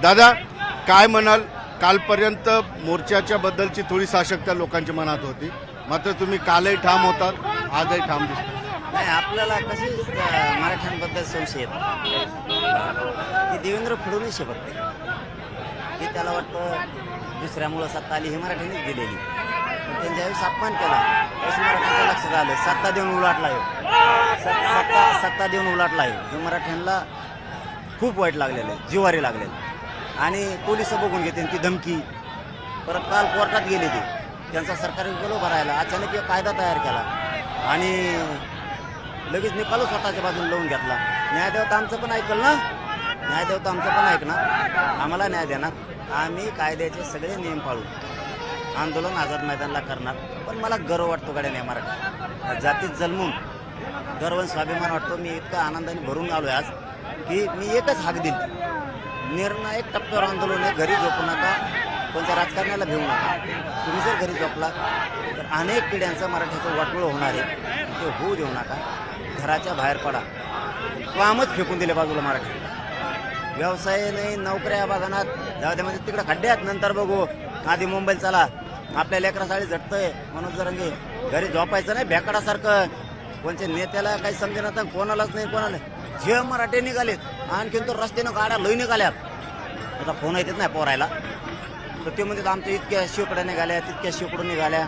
दादा काय म्हणाल? कालपर्यंत मोर्चाच्या बद्दलची थोडी साशंकता लोकांच्या मनात होती, मात्र तुम्ही कालही ठाम होतात, आजही ठाम दिसतात. नाही, आपल्याला कशी मराठ्यांबद्दल संशय येतो की देवेंद्र फडणवीस बघते की त्याला वाटतं दुसऱ्यामुळं सत्ता आली, ही मराठ्यांनीच दिलेली. पण त्यांनी ज्यावेळेस अपमान केला त्यावेळेस मराठ्यांचं लक्षात आलं, सत्ता देऊन उलाटला आहे, सत्ता देऊन उलाटला आहे. हे मराठ्यांना खूप वाईट लागलेलं आहे, जिवारी लागलेलं आहे. आणि पोलिस बघून घेते ती धमकी. परत काल कोर्टात गेले ते त्यांचा सरकारी गलो भरायला, अचानक एक कायदा तयार केला आणि लगेच निकाल स्वतःच्या बाजूने लावून घेतला. न्यायदेवता आमचं पण ऐकल ना, न्यायदेवता आमचं पण ऐकणार, आम्हाला न्याय देणार. आम्ही कायद्याचे सगळे नियम पाळू, आंदोलन आझाद मैदानला करणार. पण मला गर्व वाटतो गाड्या नाही मराठी जातीत जन्मून गर्व स्वाभिमान वाटतो. मी इतका आनंदाने भरून आलो आज की मी एकच हाक दिली, निर्णायक टप्प्यावर आंदोलन आहे, घरी झोपू नका, कोणत्या राजकारणाला घेऊ नका. तुम्ही जर घरी झोपला तर अनेक पिढ्यांचं मराठ्याचं वाटोळ होणार आहे, ते होऊ देऊ नका. घराच्या बाहेर पडा, कामच फेकून दिले बाजूला मराठी. व्यवसाय नाही, नोकऱ्या बघानात जाऊ द्या, म्हणजे तिकडे खड्ड्यात, नंतर बघू. आधी मुंबईला चला, आपल्या लेकरासाठी झटतंय म्हणून जर घरी झोपायचं नाही भेकडासारखं. कोणत्या नेत्याला काही समजेना तर कोणालाच नाही, कोणाला जे मराठी निघालेत, आणखीन तो रस्त्यानं गाड्या लई निघाल्यात. आता फोन येतात नाही पोरायला, तर ते म्हणजे आमच्या इतक्या शेकडा निघाल्या, तितक्या शेकडून निघाल्या,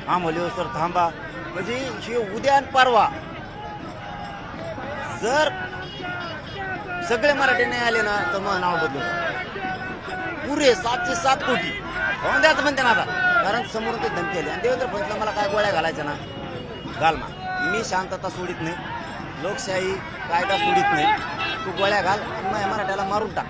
आम्हाला सर थांबा. म्हणजे हे उद्या आणि परवा जर सगळे मराठी नाही आले ना तर मग नाव बदलून पुरे 707 कोटी होऊन द्यायचं म्हणते ना आता. कारण समोरून ते धमकी आली आणि देवेंद्र फडणवीसला मला काय गोळ्या घालायच्या ना घाल ना. मी शांतता सोडित नाही, लोकशाही कायदा सोडित नाही. तू गोळ्या घाल आणि मराठ्याला मारून टाक.